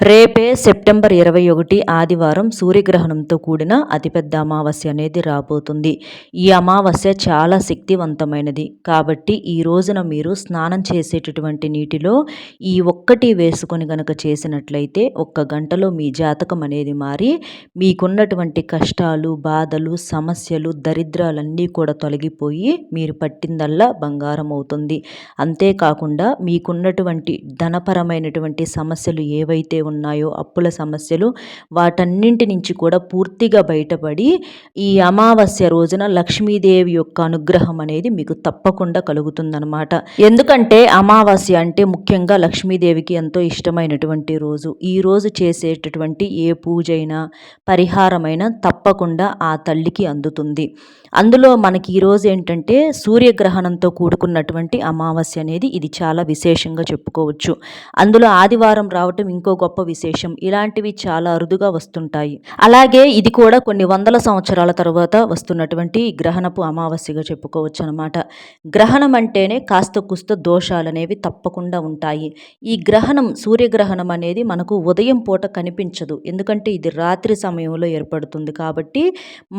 రేపే సెప్టెంబర్ 21 ఆదివారం సూర్యగ్రహణంతో కూడిన అతిపెద్ద అమావాస్య అనేది రాబోతుంది. ఈ అమావాస్య చాలా శక్తివంతమైనది. కాబట్టి ఈ రోజున మీరు స్నానం చేసేటటువంటి నీటిలో ఈ ఒక్కటి వేసుకొని గనక చేసినట్లయితే ఒక్క గంటలో మీ జాతకం అనేది మారి మీకున్నటువంటి కష్టాలు, బాధలు, సమస్యలు, దరిద్రాలన్నీ కూడా తొలగిపోయి మీరు పట్టిందల్లా బంగారం అవుతుంది. అంతేకాకుండా మీకున్నటువంటి ధనపరమైనటువంటి సమస్యలు ఏవైతే ఉన్నాయో, అప్పుల సమస్యలు, వాటన్నింటి నుంచి కూడా పూర్తిగా బయటపడి ఈ అమావాస్య రోజున లక్ష్మీదేవి యొక్క అనుగ్రహం అనేది మీకు తప్పకుండా కలుగుతుందన్నమాట. ఎందుకంటే అమావాస్య అంటే ముఖ్యంగా లక్ష్మీదేవికి ఎంతో ఇష్టమైనటువంటి రోజు. ఈ రోజు చేసేటటువంటి ఏ పూజైనా, పరిహారమైనా తప్పకుండా ఆ తల్లికి అందుతుంది. అందులో మనకి ఈరోజు ఏంటంటే సూర్యగ్రహణంతో కూడుకున్నటువంటి అమావాస్య అనేది ఇది చాలా విశేషంగా చెప్పుకోవచ్చు. అందులో ఆదివారం రావటం ఇంకో గొప్ప విశేషం. ఇలాంటివి చాలా అరుదుగా వస్తుంటాయి. అలాగే ఇది కూడా కొన్ని వందల సంవత్సరాల తర్వాత వస్తున్నటువంటి గ్రహణపు అమావాస్యగా చెప్పుకోవచ్చు అనమాట. గ్రహణం అంటేనే కాస్త కుస్త దోషాలు అనేవి తప్పకుండా ఉంటాయి. ఈ గ్రహణం సూర్యగ్రహణం అనేది మనకు ఉదయం పూట కనిపించదు. ఎందుకంటే ఇది రాత్రి సమయంలో ఏర్పడుతుంది కాబట్టి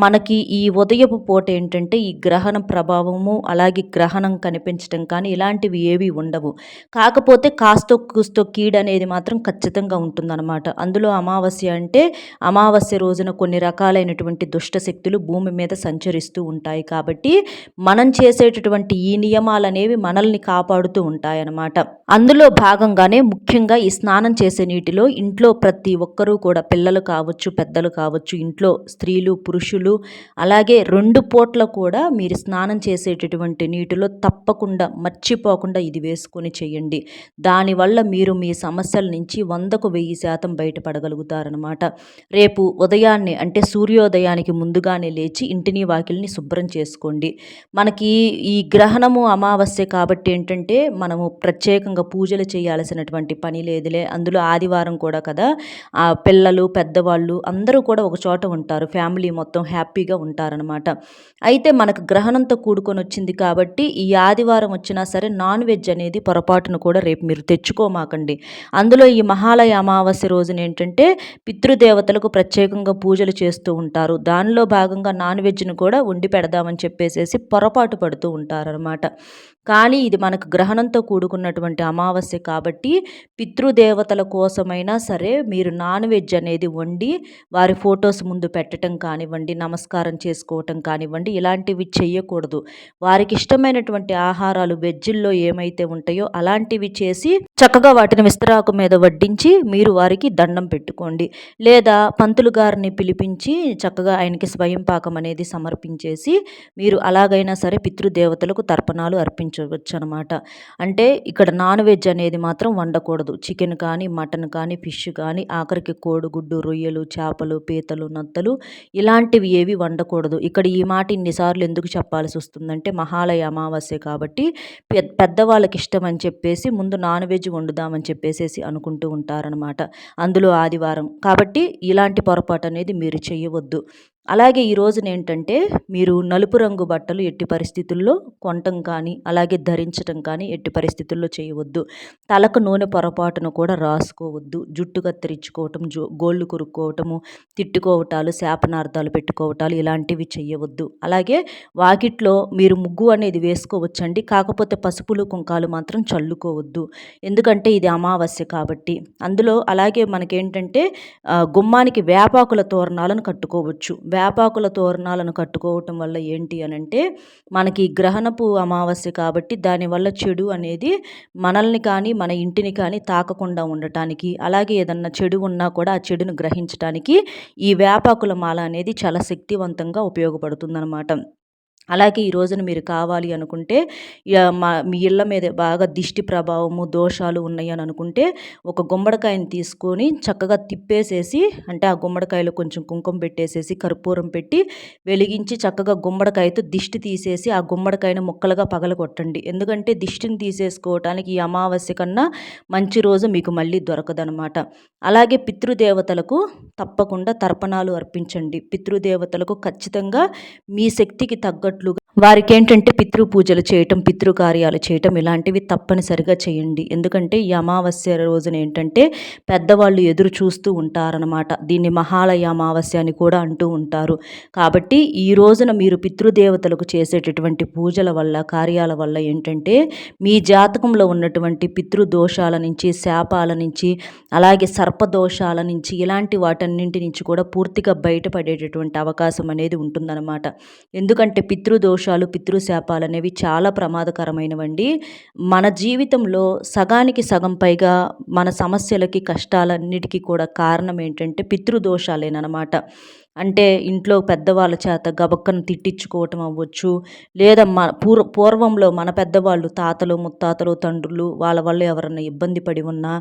మనకి ఈ ఉదయపు పూట ఏంటంటే ఈ గ్రహణ ప్రభావము అలాగే గ్రహణం కనిపించడం కానీ ఇలాంటివి ఏవి ఉండవు. కాకపోతే కాస్తో కూస్తో కీడనేది మాత్రం ఖచ్చితంగా ఉంటుందన్నమాట. అందులో అమావాస్య అంటే అమావాస్య రోజున కొన్ని రకాలైనటువంటి దుష్ట శక్తులు భూమి మీద సంచరిస్తూ ఉంటాయి కాబట్టి మనం చేసేటటువంటి ఈ నియమాలనేవి మనల్ని కాపాడుతూ ఉంటాయన్నమాట. అందులో భాగంగానే ముఖ్యంగా ఈ స్నానం చేసే నీటిలో ఇంట్లో ప్రతి ఒక్కరూ కూడా పిల్లలు కావచ్చు, పెద్దలు కావచ్చు, ఇంట్లో స్త్రీలు, పురుషులు అలాగే 2 పూట్ల కూడా మీరు స్నానం చేసేటటువంటి నీటిలో తప్పకుండా మర్చిపోకుండా ఇది వేసుకొని చేయండి. దానివల్ల మీరు మీ సమస్యల నుంచి 100కు 1000% బయటపడగలుగుతారనమాట. రేపు ఉదయాన్నే అంటే సూర్యోదయానికి ముందుగానే లేచి ఇంటిని వాకిలిని శుభ్రం చేసుకోండి. మనకి ఈ గ్రహణము అమావాస్య కాబట్టి ఏంటంటే మనము ప్రత్యేకంగా పూజలు చేయాల్సినటువంటి పని లేదులే. అందులో ఆదివారం కూడా కదా, ఆ పిల్లలు పెద్దవాళ్ళు అందరూ కూడా ఒక చోట ఉంటారు. ఫ్యామిలీ మొత్తం హ్యాపీగా ఉంటారనమాట. అయితే మనకు గ్రహణంతో కూడుకొని వచ్చింది కాబట్టి ఈ ఆదివారం వచ్చినా సరే నాన్ వెజ్ అనేది పొరపాటును కూడా రేపు మీరు తెచ్చుకోమాకండి. అందులో ఈ మహాలయ అమావాస్య రోజున ఏంటంటే పితృదేవతలకు ప్రత్యేకంగా పూజలు చేస్తూ ఉంటారు. దానిలో భాగంగా నాన్ వెజ్ను కూడా వండి పెడదామని చెప్పేసేసి పొరపాటు పడుతూ ఉంటారనమాట. కానీ ఇది మనకు గ్రహణంతో కూడుకున్నటువంటి అమావాస్య కాబట్టి పితృదేవతల కోసమైనా సరే మీరు నాన్ వెజ్ అనేది వండి వారి ఫొటోస్ ముందు పెట్టడం కానివ్వండి, నమస్కారం చేసుకోవటం కానివ్వండి, ఇలాంటివి చెయ్యకూడదు. వారికి ఇష్టమైనటువంటి ఆహారాలు వెజ్జిల్లో ఏమైతే ఉంటాయో అలాంటివి చేసి చక్కగా వాటిని విస్తరాకు మీద వడ్డించి మీరు వారికి దండం పెట్టుకోండి. లేదా పంతులు గారిని పిలిపించి చక్కగా ఆయనకి స్వయం పాకం అనేది సమర్పించేసి మీరు అలాగైనా సరే పితృదేవతలకు తర్పణాలు అర్పించవచ్చు అనమాట. అంటే ఇక్కడ నాన్ వెజ్ అనేది మాత్రం వండకూడదు. చికెన్ కానీ, మటన్ కానీ, ఫిష్ కానీ, ఆఖరికి కోడిగుడ్డు, రొయ్యలు, చేపలు, పీతలు, నత్తలు ఇలాంటివి ఏవి వండకూడదు. ఇక్కడ ఈ మాట ఇన్నిసార్లు ఎందుకు చెప్పాల్సి వస్తుందంటే మహాలయ అమావాస్య కాబట్టి పెద్దవాళ్ళకి ఇష్టం అని చెప్పేసి ముందు నాన్ వెజ్ వండుదామని చెప్పేసి అనుకుంటూ ఉంటారనమాట. అందులో ఆదివారం కాబట్టి ఇలాంటి పొరపాటు అనేది మీరు చేయవద్దు. అలాగే ఈ రోజున ఏంటంటే మీరు నలుపు రంగు బట్టలు ఎట్టి పరిస్థితుల్లో కొనటం కానీ అలాగే ధరించటం కానీ ఎట్టి పరిస్థితుల్లో చేయవద్దు. తలకు నూనె పొరపాటును కూడా రాసుకోవద్దు. జుట్టు కత్తిరించుకోవటం, గోళ్ళు కొరుక్కోవటము, తిట్టుకోవటాలు, శాపనార్థాలు పెట్టుకోవటాలు ఇలాంటివి చేయవద్దు. అలాగే వాకిట్లో మీరు ముగ్గు అనేది వేసుకోవచ్చండి. కాకపోతే పసుపులు కుంకాలు మాత్రం చల్లుకోవద్దు. ఎందుకంటే ఇది అమావాస్య కాబట్టి. అందులో అలాగే మనకేంటంటే గుమ్మానికి వేపాకుల తోరణాలను కట్టుకోవచ్చు. వేపాకుల తోరణాలను కట్టుకోవటం వల్ల ఏంటి అనంటే మనకి గ్రహణపు అమావాస్య కాబట్టి దానివల్ల చెడు అనేది మనల్ని కానీ మన ఇంటిని కానీ తాకకుండా ఉండటానికి, అలాగే ఏదన్నా చెడు ఉన్నా కూడా ఆ చెడును గ్రహించడానికి ఈ వేపాకుల మాల అనేది చాలా శక్తివంతంగా ఉపయోగపడుతుందన్నమాట. అలాగే ఈ రోజున మీరు కావాలి అనుకుంటే మీ ఇళ్ళ మీద బాగా దిష్టి ప్రభావము, దోషాలు ఉన్నాయి అని అనుకుంటే ఒక గుమ్మడికాయని తీసుకొని చక్కగా తిప్పేసేసి, అంటే ఆ గుమ్మడికాయలో కొంచెం కుంకుమ పెట్టేసేసి కర్పూరం పెట్టి వెలిగించి చక్కగా గుమ్మడికాయతో దిష్టి తీసేసి ఆ గుమ్మడికాయని ముక్కలుగా పగలగొట్టండి. ఎందుకంటే దిష్టిని తీసేసుకోవటానికి ఈ అమావాస్య కన్నా మంచి రోజు మీకు మళ్ళీ దొరకదనమాట. అలాగే పితృదేవతలకు తప్పకుండా తర్పణాలు అర్పించండి. పితృదేవతలకు ఖచ్చితంగా మీ శక్తికి తగ్గట్లుగా వారికేంటంటే పూజలు చేయటం, పితృకార్యాలు చేయటం ఇలాంటివి తప్పనిసరిగా చేయండి. ఎందుకంటే ఈ అమావాస్య రోజున ఏంటంటే పెద్దవాళ్ళు ఎదురు చూస్తూ ఉంటారనమాట. దీన్ని మహాలయ అమావాస్య అని కూడా అంటూ ఉంటారు. కాబట్టి ఈ రోజున మీరు పితృదేవతలకు చేసేటటువంటి పూజల వల్ల, కార్యాల వల్ల ఏంటంటే మీ జాతకంలో ఉన్నటువంటి పితృదోషాల నుంచి, శాపాల నుంచి, అలాగే సర్పదోషాల నుంచి ఇలాంటి వాటన్నింటి నుంచి కూడా పూర్తిగా బయటపడేటటువంటి అవకాశం అనేది ఉంటుందన్నమాట. ఎందుకంటే పితృదోషాలు, పితృశాపాలు అనేవి చాలా ప్రమాదకరమైనవండి. మన జీవితంలో సగానికి సగం పైగా మన సమస్యలకి, కష్టాలన్నిటికీ కూడా కారణం ఏంటంటే పితృదోషాలేనమాట. అంటే ఇంట్లో పెద్దవాళ్ళ చేత గబక్కన తిట్టించుకోవటం అవ్వచ్చు, లేదా పూర్వంలో మన పెద్దవాళ్ళు తాతలు, ముత్తాతలు, తండ్రులు వాళ్ళ వల్ల ఎవరన్నా ఇబ్బంది పడి ఉన్నా,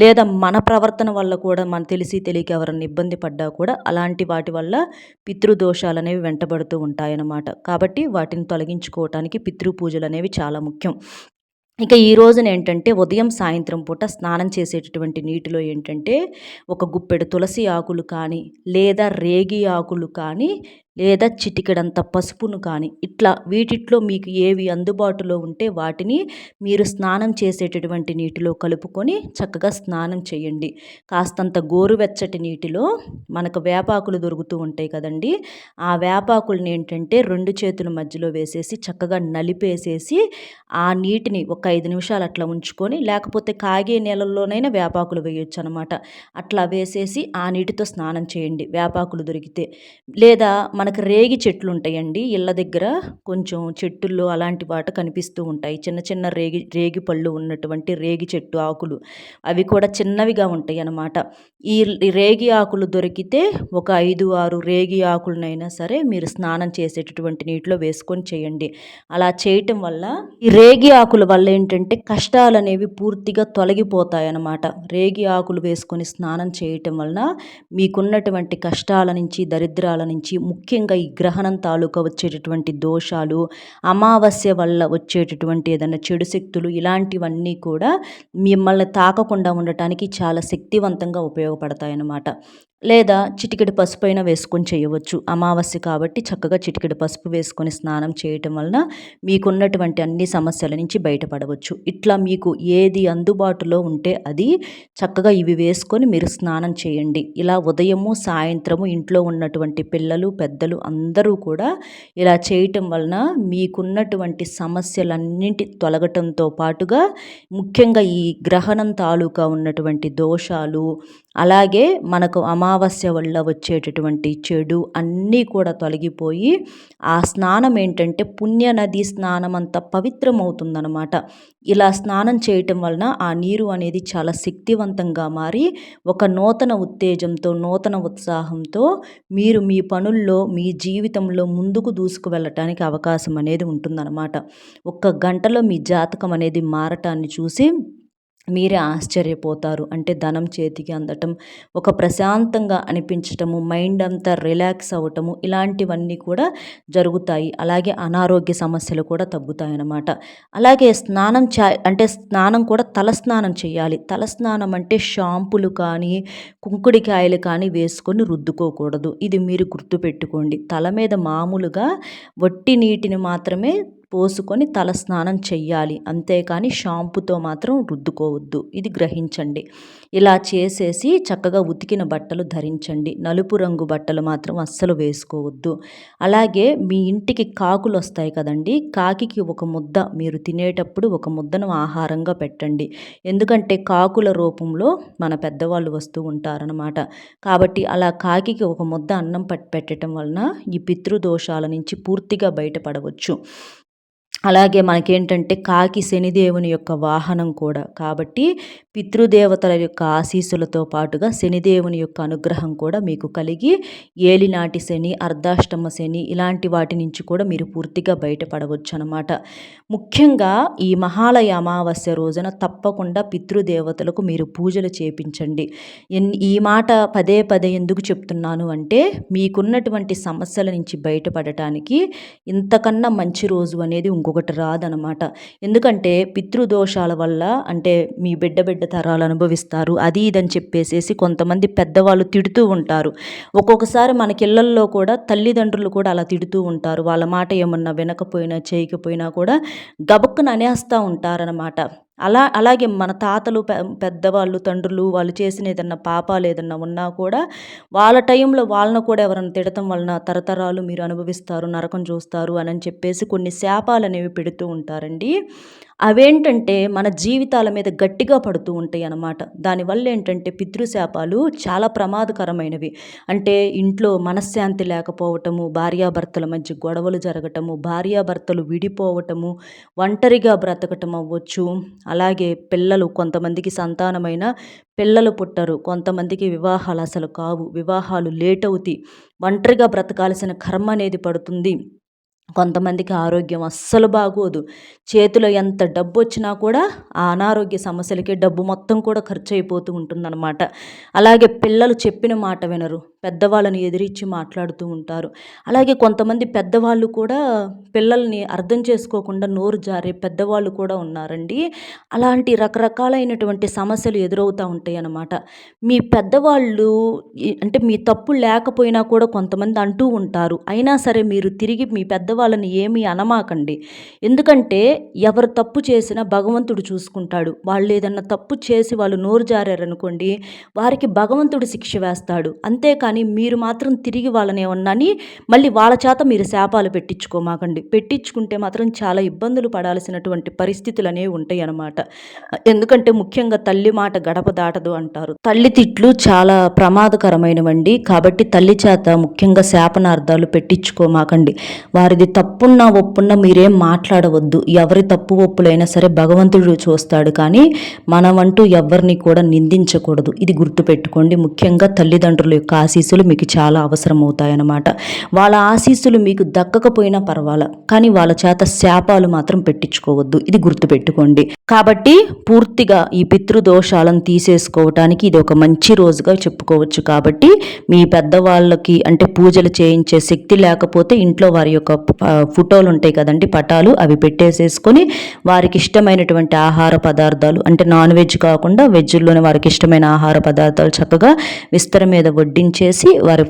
లేదా మన ప్రవర్తన వల్ల కూడా మన తెలిసి తెలియక ఎవరన్నా ఇబ్బంది పడ్డా కూడా అలాంటి వాటి వల్ల పితృదోషాలు అనేవి వెంటబడుతూ ఉంటాయన్నమాట. కాబట్టి వాటిని తొలగించుకోవటానికి పితృపూజలు అనేవి చాలా ముఖ్యం. ఇక ఈ రోజున ఏంటంటే ఉదయం, సాయంత్రం పూట స్నానం చేసేటటువంటి నీటిలో ఏంటంటే ఒక గుప్పెడు తులసి ఆకులు కానీ, లేదా రేగి ఆకులు కానీ, లేదా చిటికెడంత పసుపును కానీ, ఇట్లా వీటిట్లో మీకు ఏవి అందుబాటులో ఉంటే వాటిని మీరు స్నానం చేసేటటువంటి నీటిలో కలుపుకొని చక్కగా స్నానం చేయండి. కాస్తంత గోరువెచ్చటి నీటిలో మనకు వేపాకులు దొరుకుతూ ఉంటాయి కదండి, ఆ వేపాకులను ఏంటంటే 2 చేతుల మధ్యలో వేసేసి చక్కగా నలిపేసేసి ఆ నీటిని ఒక 5 నిమిషాలు అట్లా ఉంచుకొని, లేకపోతే కాగే నీళ్ళల్లోనైనా వేపాకులు వేయొచ్చు అనమాట. అట్లా వేసేసి ఆ నీటితో స్నానం చేయండి వేపాకులు దొరికితే. లేదా మనకు రేగి చెట్లు ఉంటాయండి ఇళ్ళ దగ్గర, కొంచెం చెట్టుల్లో అలాంటి వాట కనిపిస్తూ ఉంటాయి. చిన్న చిన్న రేగి పళ్ళు ఉన్నటువంటి రేగి చెట్టు ఆకులు, అవి కూడా చిన్నవిగా ఉంటాయి అన్నమాట. ఈ రేగి ఆకులు దొరికితే ఒక 5-6 రేగి ఆకులనైనా సరే మీరు స్నానం చేసేటటువంటి నీటిలో వేసుకొని చేయండి. అలా చేయటం వల్ల ఈ రేగి ఆకుల వల్ల ఏంటంటే కష్టాలు అనేవి పూర్తిగా తొలగిపోతాయన్నమాట. రేగి ఆకులు వేసుకొని స్నానం చేయటం వలన మీకున్నటువంటి కష్టాల నుంచి, దరిద్రాల నుంచి, ముఖ్యంగా ఈ గ్రహణం తాలూకా వచ్చేటటువంటి దోషాలు, అమావాస్య వల్ల వచ్చేటటువంటి ఏదైనా చెడు శక్తులు ఇలాంటివన్నీ కూడా మిమ్మల్ని తాకకుండా ఉండటానికి చాలా శక్తివంతంగా ఉపయోగపడతాయన్నమాట. లేదా చిటికెడు పసుపు అయినా వేసుకొని చేయవచ్చు. అమావాస్య కాబట్టి చక్కగా చిటికెడు పసుపు వేసుకొని స్నానం చేయటం వలన మీకున్నటువంటి అన్ని సమస్యల నుంచి బయటపడవచ్చు. ఇట్లా మీకు ఏది అందుబాటులో ఉంటే అది చక్కగా ఇవి వేసుకొని మీరు స్నానం చేయండి. ఇలా ఉదయము, సాయంత్రము ఇంట్లో ఉన్నటువంటి పిల్లలు, పెద్దలు అందరూ కూడా ఇలా చేయటం వలన మీకున్నటువంటి సమస్యలన్నింటి తొలగటంతో పాటుగా ముఖ్యంగా ఈ గ్రహణం తాలూకా ఉన్నటువంటి దోషాలు, అలాగే మనకు అమావాస్య వల్ల వచ్చేటటువంటి చెడు అన్నీ కూడా తొలగిపోయి ఆ స్నానం ఏంటంటే పుణ్య నది స్నానం అంత పవిత్రమవుతుందన్నమాట. ఇలా స్నానం చేయటం వలన ఆ నీరు అనేది చాలా శక్తివంతంగా మారి ఒక నూతన ఉత్తేజంతో, నూతన ఉత్సాహంతో మీరు మీ పనుల్లో, మీ జీవితంలో ముందుకు దూసుకు వెళ్ళటానికి అవకాశం అనేది ఉంటుందన్నమాట. ఒక్క గంటలో మీ జాతకం అనేది మారటాన్ని చూసి మీరే ఆశ్చర్యపోతారు. అంటే ధనం చేతికి అందటం, ఒక ప్రశాంతంగా అనిపించటము, మైండ్ అంతా రిలాక్స్ అవ్వటము ఇలాంటివన్నీ కూడా జరుగుతాయి. అలాగే అనారోగ్య సమస్యలు కూడా తగ్గుతాయన్నమాట. అలాగే అంటే స్నానం కూడా తలస్నానం చేయాలి. తలస్నానం అంటే షాంపులు కానీ, కుంకుడికాయలు కానీ వేసుకొని రుద్దుకోకూడదు. ఇది మీరు గుర్తుపెట్టుకోండి. తల మీద మామూలుగా వట్టి నీటిని మాత్రమే పోసుకొని తల స్నానం చెయ్యాలి. అంతేకాని షాంపుతో మాత్రం రుద్దుకోవద్దు. ఇది గ్రహించండి. ఇలా చేసేసి చక్కగా ఉతికిన బట్టలు ధరించండి. నలుపు రంగు బట్టలు మాత్రం అస్సలు వేసుకోవద్దు. అలాగే మీ ఇంటికి కాకులు వస్తాయి కదండి, కాకికి ఒక ముద్ద మీరు తినేటప్పుడు ఒక ముద్దను ఆహారంగా పెట్టండి. ఎందుకంటే కాకుల రూపంలో మన పెద్దవాళ్ళు వస్తూ ఉంటారనమాట. కాబట్టి అలా కాకికి ఒక ముద్ద అన్నం పెట్టడం వలన ఈ పితృదోషాల నుంచి పూర్తిగా బయటపడవచ్చు. అలాగే మనకేంటంటే కాకి శనిదేవుని యొక్క వాహనం కూడా. కాబట్టి పితృదేవతల యొక్క ఆశీస్సులతో పాటుగా శనిదేవుని యొక్క అనుగ్రహం కూడా మీకు కలిగి ఏలినాటి శని, అర్ధాష్టమ శని ఇలాంటి వాటి నుంచి కూడా మీరు పూర్తిగా బయటపడవచ్చు అనమాట. ముఖ్యంగా ఈ మహాలయ అమావాస్య రోజున తప్పకుండా పితృదేవతలకు మీరు పూజలు చేపించండి. ఈ మాట పదే పదే ఎందుకు చెప్తున్నాను అంటే మీకున్నటువంటి సమస్యల నుంచి బయటపడటానికి ఇంతకన్నా మంచి రోజు అనేది ఇంకొకటి ఇంకొకటి రాదనమాట. ఎందుకంటే పితృదోషాల వల్ల అంటే మీ బిడ్డ తరాలు అనుభవిస్తారు అది ఇదని చెప్పేసేసి కొంతమంది పెద్దవాళ్ళు తిడుతూ ఉంటారు. ఒక్కొక్కసారి మనకిళ్ళల్లో కూడా తల్లిదండ్రులు కూడా అలా తిడుతూ ఉంటారు. వాళ్ళ మాట ఏమన్నా వినకపోయినా చేయకపోయినా కూడా గబుక్కున అనేస్తూ ఉంటారనమాట. అలాగే మన తాతలు పెద్దవాళ్ళు తండ్రులు వాళ్ళు చేసిన ఏదన్నా పాపాలు ఏదన్నా ఉన్నా కూడా వాళ్ళ టైంలో వాళ్ళను కూడా ఎవరైనా తిడటం వలన తరతరాలు మీరు అనుభవిస్తారు, నరకం చూస్తారు అని చెప్పేసి కొన్ని శాపాలు అనేవి పెడుతూ ఉంటారండి. అవేంటంటే మన జీవితాల మీద గట్టిగా పడుతూ ఉంటాయి అన్నమాట. దానివల్ల ఏంటంటే పితృశాపాలు చాలా ప్రమాదకరమైనవి. అంటే ఇంట్లో మనశ్శాంతి లేకపోవటము, భార్యాభర్తల మధ్య గొడవలు జరగటము, భార్యాభర్తలు విడిపోవటము, ఒంటరిగా బ్రతకటం అవ్వచ్చు. అలాగే పిల్లలు కొంతమందికి సంతానమైన పిల్లలు పుట్టరు, కొంతమందికి వివాహాలు అసలు కావు, వివాహాలు లేట్ అవుతాయి, ఒంటరిగా బ్రతకాల్సిన కర్మ అనేది పడుతుంది. కొంతమందికి ఆరోగ్యం అస్సలు బాగోదు. చేతిలో ఎంత డబ్బు వచ్చినా కూడా ఆ అనారోగ్య సమస్యలకి డబ్బు మొత్తం కూడా ఖర్చు అయిపోతూ ఉంటుందన్నమాట. అలాగే పిల్లలు చెప్పిన మాట వినరు, పెద్దవాళ్ళని ఎదిరించి మాట్లాడుతూ ఉంటారు. అలాగే కొంతమంది పెద్దవాళ్ళు కూడా పిల్లల్ని అర్థం చేసుకోకుండా నోరు జారే పెద్దవాళ్ళు కూడా ఉన్నారండి. అలాంటి రకరకాలైనటువంటి సమస్యలు ఎదురవుతూ ఉంటాయి అన్నమాట. మీ పెద్దవాళ్ళు అంటే మీ తప్పు లేకపోయినా కూడా కొంతమంది అంటూ ఉంటారు. అయినా సరే మీరు తిరిగి మీ పెద్దవాళ్ళని ఏమీ అనమాకండి. ఎందుకంటే ఎవరు తప్పు చేసినా భగవంతుడు చూసుకుంటాడు. వాళ్ళు ఏదన్నా తప్పు చేసి వాళ్ళు నోరు జారారనుకోండి, వారికి భగవంతుడు శిక్ష వేస్తాడు. అంతేకాని మీరు మాత్రం తిరిగి వాళ్ళని ఏమన్నాని మళ్ళీ వాళ్ళ చేత మీరు శాపాలు పెట్టించుకోమాకండి. పెట్టించుకుంటే మాత్రం చాలా ఇబ్బందులు పడాల్సినటువంటి పరిస్థితులు అనేవి ఉంటాయి అన్నమాట. ఎందుకంటే ముఖ్యంగా తల్లి మాట గడప దాటదు అంటారు. తల్లి తిట్లు చాలా ప్రమాదకరమైనవండి. కాబట్టి తల్లి చేత ముఖ్యంగా శాపనార్థాలు పెట్టించుకోమాకండి. వారిది తప్పున్నా ఒప్పున్నా మీరేం మాట్లాడవద్దు. ఎవరి తప్పు ఒప్పులైనా సరే భగవంతుడు చూస్తాడు, కానీ మనమంటూ ఎవరిని కూడా నిందించకూడదు. ఇది గుర్తుపెట్టుకోండి. ముఖ్యంగా తల్లిదండ్రుల యొక్క ఆశీస్సులు మీకు చాలా అవసరం అవుతాయన్నమాట. వాళ్ళ ఆశీస్సులు మీకు దక్కకపోయినా పర్వాలా, కానీ వాళ్ళ చేత శాపాలు మాత్రం పెట్టించుకోవద్దు. ఇది గుర్తుపెట్టుకోండి. కాబట్టి పూర్తిగా ఈ పితృదోషాలను తీసేసుకోవటానికి ఇది ఒక మంచి రోజుగా చెప్పుకోవచ్చు. కాబట్టి మీ పెద్దవాళ్ళకి అంటే పూజలు చేయించే శక్తి లేకపోతే ఇంట్లో వారి యొక్క ఫోటోలు ఉంటాయి కదండి, పటాలు, అవి పెట్టేసేసుకొని వారికి ఇష్టమైనటువంటి ఆహార పదార్థాలు అంటే నాన్ వెజ్ కాకుండా వెజ్లోనే వారికి ఇష్టమైన ఆహార పదార్థాలు చక్కగా విస్తర మీద వడ్డించేసి వారి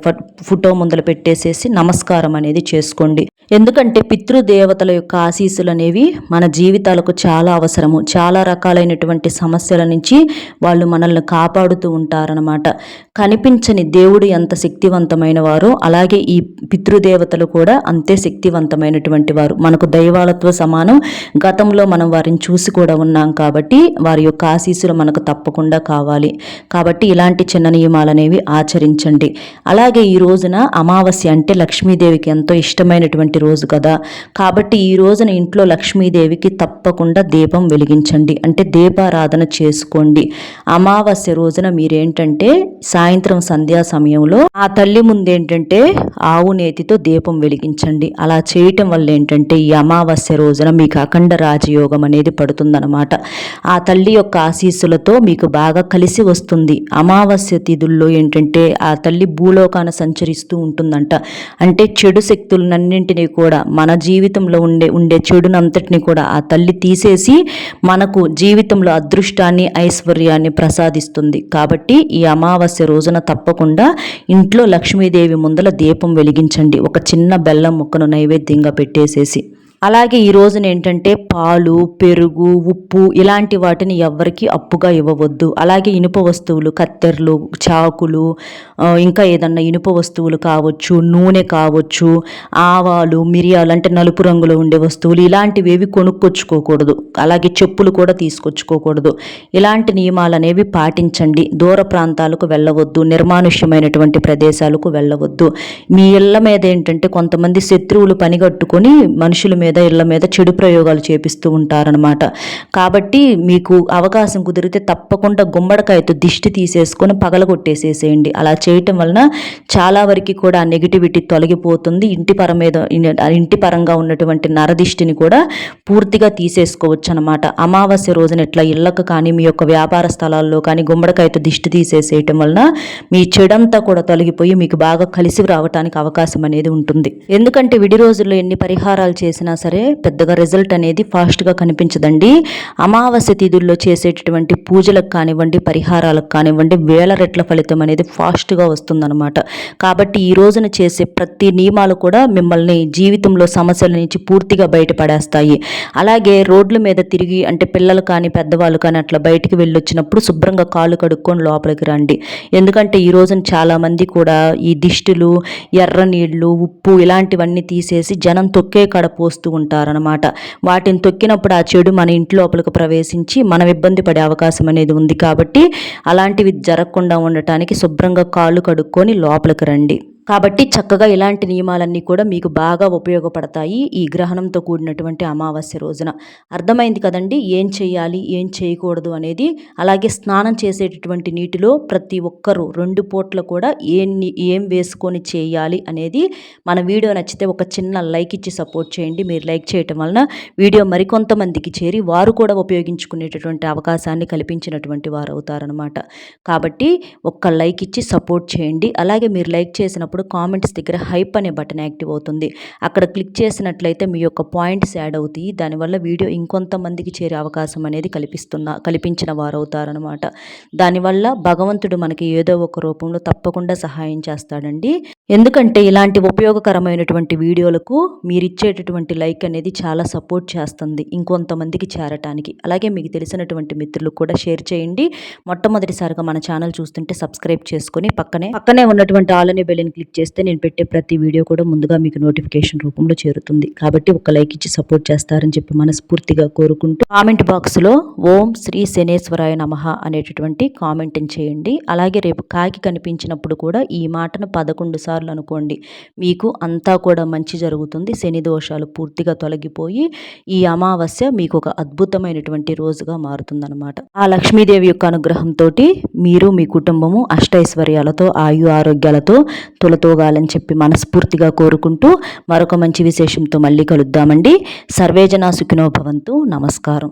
ఫోటో ముందర పెట్టేసేసి నమస్కారం అనేది చేసుకోండి. ఎందుకంటే పితృదేవతల యొక్క ఆశీస్సులు అనేవి మన జీవితాలకు చాలా అవసరము. చాలా రకాలైనటువంటి సమస్యల నుంచి వాళ్ళు మనల్ని కాపాడుతూ ఉంటారనమాట. కనిపించని దేవుడు ఎంత శక్తివంతమైన వారో అలాగే ఈ పితృదేవతలు కూడా అంతే శక్తివంతమైనటువంటి వారు. మనకు దైవాలతో సమానం. గతంలో మనం వారిని చూసి కూడా ఉన్నాం కాబట్టి వారి యొక్క ఆశీస్సులు మనకు తప్పకుండా కావాలి. కాబట్టి ఇలాంటి చిన్న నియమాలు అనేవి ఆచరించండి. అలాగే ఈ రోజున అమావాస్య అంటే లక్ష్మీదేవికి ఎంతో ఇష్టమైనటువంటి రోజు కదా. కాబట్టి ఈ రోజున ఇంట్లో లక్ష్మీదేవికి తప్పకుండా దీపం వెలిగించండి, అంటే దీపారాధన చేసుకోండి. అమావాస్య రోజున మీరేంటంటే సాయంత్రం సంధ్యా సమయంలో ఆ తల్లి ముందేంటంటే ఆవు నేతితో దీపం వెలిగించండి. అలా చేయటం వల్ల ఏంటంటే ఈ అమావాస్య రోజున మీకు అఖండ రాజయోగం అనేది పడుతుందన్నమాట. ఆ తల్లి యొక్క ఆశీస్సులతో మీకు బాగా కలిసి వస్తుంది. అమావాస్య తిథుల్లో ఏంటంటే ఆ తల్లి భూలోకాన సంచరిస్తూ ఉంటుందంట. అంటే చెడు శక్తులన్నింటినీ కూడా మన జీవితంలో ఉండే చెడునంతటిని కూడా ఆ తల్లి తీసేసి మనకు జీవితంలో అదృష్టాన్ని ఐశ్వర్యాన్ని ప్రసాదిస్తుంది. కాబట్టి ఈ అమావాస్య రోజున తప్పకుండా ఇంట్లో లక్ష్మీదేవి ముందల దీపం వెలిగించండి, ఒక చిన్న బెల్లం ముక్కను నైవేద్యంగా పెట్టేసేసి. అలాగే ఈ రోజున ఏంటంటే పాలు, పెరుగు, ఉప్పు ఇలాంటి వాటిని ఎవ్వరికి అప్పుగా ఇవ్వవద్దు. అలాగే ఇనుప వస్తువులు, కత్తెరలు, చాకులు, ఇంకా ఏదన్నా ఇనుప వస్తువులు కావచ్చు, నూనె కావచ్చు, ఆవాలు, మిరియాలు అంటే నలుపు రంగులో ఉండే వస్తువులు ఇలాంటివి ఏవి కొనుక్కొచ్చుకోకూడదు. అలాగే చెప్పులు కూడా తీసుకొచ్చుకోకూడదు. ఇలాంటి నియమాలు అనేవి పాటించండి. దూర ప్రాంతాలకు వెళ్ళవద్దు, నిర్మానుష్యమైనటువంటి ప్రదేశాలకు వెళ్ళవద్దు. మీ ఇళ్ళ మీద ఏంటంటే కొంతమంది శత్రువులు పనిగట్టుకొని మనుషుల మీద ఇళ్ళ మీద చెడు ప్రయోగాలు చేపిస్తూ ఉంటారనమాట. కాబట్టి మీకు అవకాశం కుదిరితే తప్పకుండా గుమ్మడికాయతో దిష్టి తీసేసుకొని పగలగొట్టేసేసేయండి. అలా చేయటం వలన చాలా వరకు కూడా ఆ నెగిటివిటీ తొలగిపోతుంది. ఇంటి పరంగా ఉన్నటువంటి నరదిష్టిని కూడా పూర్తిగా తీసేసుకోవచ్చు అనమాట. అమావాస్య రోజున ఇట్లా ఇళ్ళకు కానీ మీ యొక్క వ్యాపార స్థలాల్లో కానీ గుమ్మడికాయతో దిష్టి తీసేసేయటం వలన మీ చెడంతా కూడా తొలగిపోయి మీకు బాగా కలిసి రావడానికి అవకాశం అనేది ఉంటుంది. ఎందుకంటే విడి రోజుల్లో ఎన్ని పరిహారాలు చేసినా సరే పెద్దగా రిజల్ట్ అనేది ఫాస్ట్గా కనిపించదండి. అమావాస్య తిథుల్లో చేసేటటువంటి పూజలకు కానివ్వండి, పరిహారాలకు కానివ్వండి, వేల రెట్ల ఫలితం అనేది ఫాస్ట్గా వస్తుందన్నమాట. కాబట్టి ఈ రోజున చేసే ప్రతి నియమాలు కూడా మిమ్మల్ని జీవితంలో సమస్యల నుంచి పూర్తిగా బయటపడేస్తాయి. అలాగే రోడ్ల మీద తిరిగి అంటే పిల్లలు కానీ పెద్దవాళ్ళు కానీ అట్లా బయటికి వెళ్ళొచ్చినప్పుడు శుభ్రంగా కాళ్ళు కడుక్కొని లోపలికి రండి. ఎందుకంటే ఈ రోజున చాలామంది కూడా ఈ దిష్టులు, ఎర్ర నీళ్లు, ఉప్పు ఇలాంటివన్నీ తీసేసి జనం తొక్కే కాడ పోస్తూ ఉంటారనమాట. వాటిని తొక్కినప్పుడు ఆ చెడు మన ఇంటి లోపలికి ప్రవేశించి మనం ఇబ్బంది పడే అవకాశం అనేది ఉంది. కాబట్టి అలాంటివి జరగకుండా ఉండటానికి శుభ్రంగా కాళ్ళు కడుక్కొని లోపలికి రండి. కాబట్టి చక్కగా ఇలాంటి నియమాలన్నీ కూడా మీకు బాగా ఉపయోగపడతాయి ఈ గ్రహణంతో కూడినటువంటి అమావాస్య రోజున. అర్థమైంది కదండి ఏం చేయాలి, ఏం చేయకూడదు అనేది. అలాగే స్నానం చేసేటటువంటి నీటిలో ప్రతి ఒక్కరూ 2 పూట్ల కూడా ఏం వేసుకొని చేయాలి అనేది మన వీడియో నచ్చితే ఒక చిన్న లైక్ ఇచ్చి సపోర్ట్ చేయండి. మీరు లైక్ చేయటం వలన వీడియో మరికొంతమందికి చేరి వారు కూడా ఉపయోగించుకునేటటువంటి అవకాశాన్ని కల్పించినటువంటి వారు అవుతారనమాట. కాబట్టి ఒక్క లైక్ ఇచ్చి సపోర్ట్ చేయండి. అలాగే మీరు లైక్ చేసినప్పుడు కామెంట్స్ దగ్గర హైప్ అనే బటన్ యాక్టివ్ అవుతుంది. అక్కడ క్లిక్ చేసినట్లయితే మీ యొక్క పాయింట్స్ యాడ్ అవుతాయి. దానివల్ల వీడియో ఇంకొంతమందికి చేరే అవకాశం అనేది కల్పించిన వారు అవుతారనమాట. దానివల్ల భగవంతుడు మనకి ఏదో ఒక రూపంలో తప్పకుండా సహాయం చేస్తాడండి. ఎందుకంటే ఇలాంటి ఉపయోగకరమైనటువంటి వీడియోలకు మీరు ఇచ్చేటటువంటి లైక్ అనేది చాలా సపోర్ట్ చేస్తుంది ఇంకొంతమందికి చేరటానికి. అలాగే మీకు తెలిసినటువంటి మిత్రులకు కూడా షేర్ చేయండి. మొట్టమొదటిసారిగా మన ఛానల్ చూస్తుంటే సబ్స్క్రైబ్ చేసుకొని పక్కనే ఉన్నటువంటి ఆల్ అనే బెల్ ని క్లిక్ చేస్తే నేను పెట్టే ప్రతి వీడియో కూడా ముందుగా మీకు నోటిఫికేషన్ రూపంలో చేరుతుంది. కాబట్టి ఒక లైక్ ఇచ్చి సపోర్ట్ చేస్తారని చెప్పి మనస్ఫూర్తిగా కోరుకుంటూ కామెంట్ బాక్స్లో ఓం శ్రీ శనేశ్వరాయ నమః అనేటటువంటి కామెంట్ని చేయండి. అలాగే రేపు కాకి కనిపించినప్పుడు కూడా ఈ మాటను 11 సార్లు అనుకోండి. మీకు అంతా కూడా మంచి జరుగుతుంది. శని దోషాలు పూర్తిగా తొలగిపోయి ఈ అమావాస్య మీకు ఒక అద్భుతమైనటువంటి రోజుగా మారుతుందన్నమాట. ఆ లక్ష్మీదేవి యొక్క అనుగ్రహంతో మీరు మీ కుటుంబము అష్టైశ్వర్యాలతో ఆయు ఆరోగ్యాలతో తొలతోగాలని చెప్పి మనస్ఫూర్తిగా కోరుకుంటూ మరొక మంచి విశేషంతో మళ్ళీ కలుద్దామండి. సర్వేజన సుఖినో భవంతు. నమస్కారం.